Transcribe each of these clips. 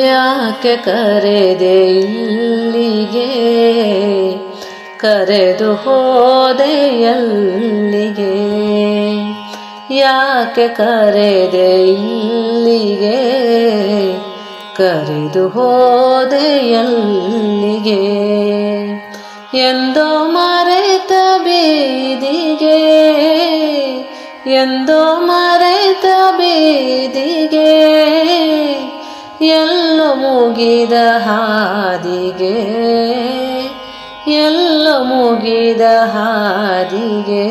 ಯಾಕೆ ಕರೆದೆ ಇಲ್ಲಿಗೆ, ಕರೆದು ಹೋದೆ ಎಲ್ಲಿಗೆ? ಯಾಕೆ ಕರೆದೆ ಇಲ್ಲಿಗೆ, ಕರೆದು ಹೋದೆ ಎಲ್ಲಿಗೆ? ಎಂದೋ ಮರೆತ ಬೀದಿಗೆ, ಎಂದೋ ಮರೆತ ಬೀದಿಗೆ, ಎಲ್ಲೋ ಮುಗಿದ ಹಾದಿಗೆ, ಎಲ್ಲೋ ಮುಗಿದ ಹಾದಿಗೆ.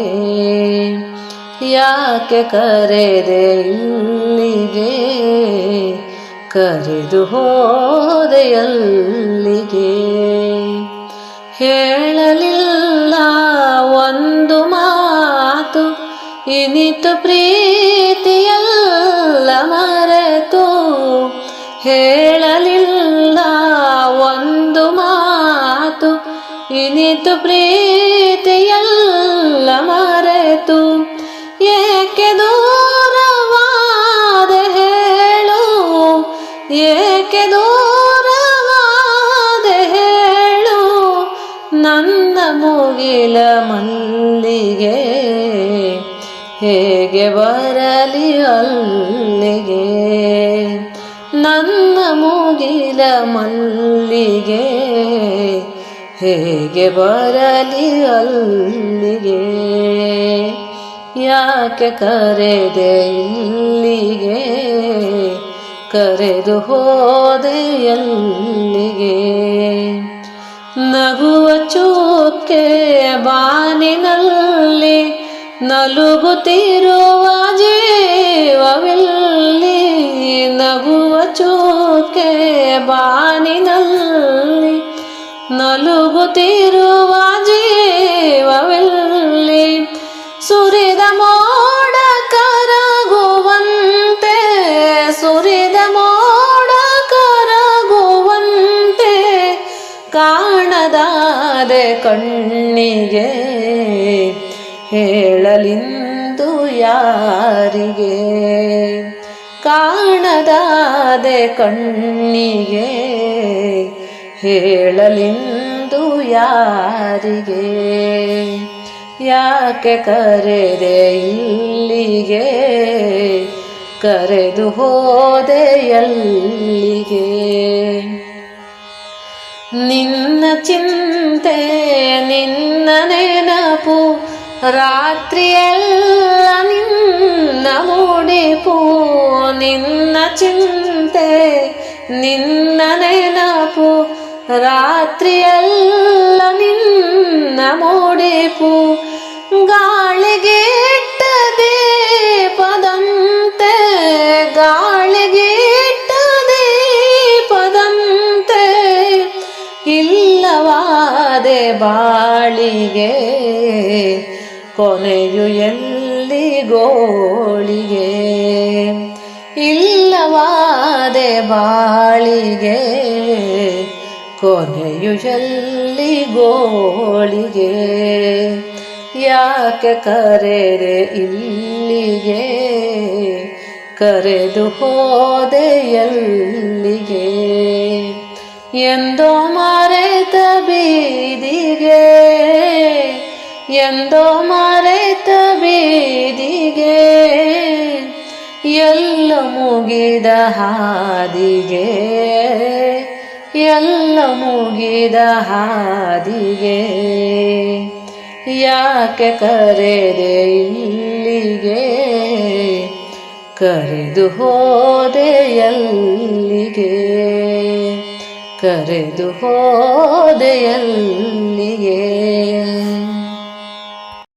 ಯಾಕೆ ಕರೆದೆ ಇಲ್ಲಿಗೆ, ಕರೆದು ಹೋದೆ ಎಲ್ಲಿಗೆ? ಹೇಳಲಿಲ್ಲ ಒಂದು ಮಾತು, ಇನಿತು ಪ್ರೀತಿಯೆಲ್ಲ ಮರೆತು. ಹೇಳಲಿಲ್ಲ ಒಂದು ಮಾತು, ಇನಿತು ಪ್ರೀತಿಯೆಲ್ಲ ಮರೆತು. ಏಕೆ ದೂರವಾದೆ ಹೇಳು, ಏಕೆ ದೂರವಾದೆ ಹೇಳು? ನನ್ನ ಮುಗಿಲ ಮಲ್ಲಿಗೆ, ಹೇಗೆ ಬರಲಿ ಅಲ್ಲಿಗೆ? ನನ್ನ ಮುಗಿಲ ಮಲ್ಲಿಗೆ, ಹೇಗೆ ಬರಲಿ ಅಲ್ಲಿಗೆ? ಯಾಕೆ ಕರೆದೆ ಇಲ್ಲಿಗೆ, ಕರೆದು ಹೋದೆ ಎಲ್ಲಿಗೆ? ನಗುವ ಚುಕ್ಕೆ ಬಾನಿನಲ್ಲಿ, ನಲುಗುತ್ತಿರುವ ಜೀವವಿಲ್ಲಿ. ನಗುವ ಚುಕ್ಕೆ ಬಾನಿನಲ್ಲಿ, ನಲುಗುತ್ತಿರುವ ಜೀವವಿಲ್ಲಿ. ಸುರಿದ ಮೋಡ ಕರಗುವಂತೆ, ಸುರಿದ ಮೋಡ ಕರಗುವಂತೆ, ಕಾಣದಾದೆ ಕಣ್ಣಿಗೆ, ಹೇಳಲಿಂದು ಯಾರಿಗೆ? ಕಾಣದಾದೆ ಕಣ್ಣಿಗೆ, ಹೇಳಲಿಂದು ಯಾರಿಗೆ? ಯಾಕೆ ಕರೆದೆ ಇಲ್ಲಿಗೆ, ಕರೆದು ಹೋದೆ ಎಲ್ಲಿಗೆ? ನಿನ್ನ ಚಿಂತೆ ನಿನ್ನ ನೆನಪು, ರಾತ್ರಿಯೆಲ್ಲ ನಿನ್ನ ಮುಡಿಪು. ನಿನ್ನ ಚಿಂತೆ ನಿನ್ನ ನೆನಪು, ರಾತ್ರಿಯೆಲ್ಲ ನಿನ್ನ ಮುಡಿಪು. ಗಾಳಿಗೆ ಇಟ್ಟ ದೀಪದಂತೆ, ಗಾಳಿಗೆ ಇಟ್ಟ ದೀಪದಂತೆ, ಇಲ್ಲವಾದೆ ಬಾಳಿಗೆ, ಕೊನೆಯು ಎಲ್ಲಿ ಗೋಳಿಗೆ? ಇಲ್ಲವಾದೆ ಬಾಳಿಗೆ, ಕೊನೆಯು ಎಲ್ಲಿ ಗೋಳಿಗೆ? ಯಾಕೆ ಕರೆದೆ ಇಲ್ಲಿಗೆ, ಕರೆದು ಹೋದೆ ಎಲ್ಲಿಗೆ? ಎಂದೋ ಮರೆತ ಬೀದಿಗೆ, ಎಂದೋ ಮರೆತ ಬೀದಿಗೆ, ಎಲ್ಲ ಮುಗಿದ ಹಾದಿಗೆ, ಎಲ್ಲ ಮುಗಿದ ಹಾದಿಗೆ. ಯಾಕೆ ಕರೆದೆ ಇಲ್ಲಿಗೆ, ಕರೆದು ಹೋದೆ ಎಲ್ಲಿಗೆ? ಕರೆದು ಹೋದೆ ಎಲ್ಲಿಗೆ?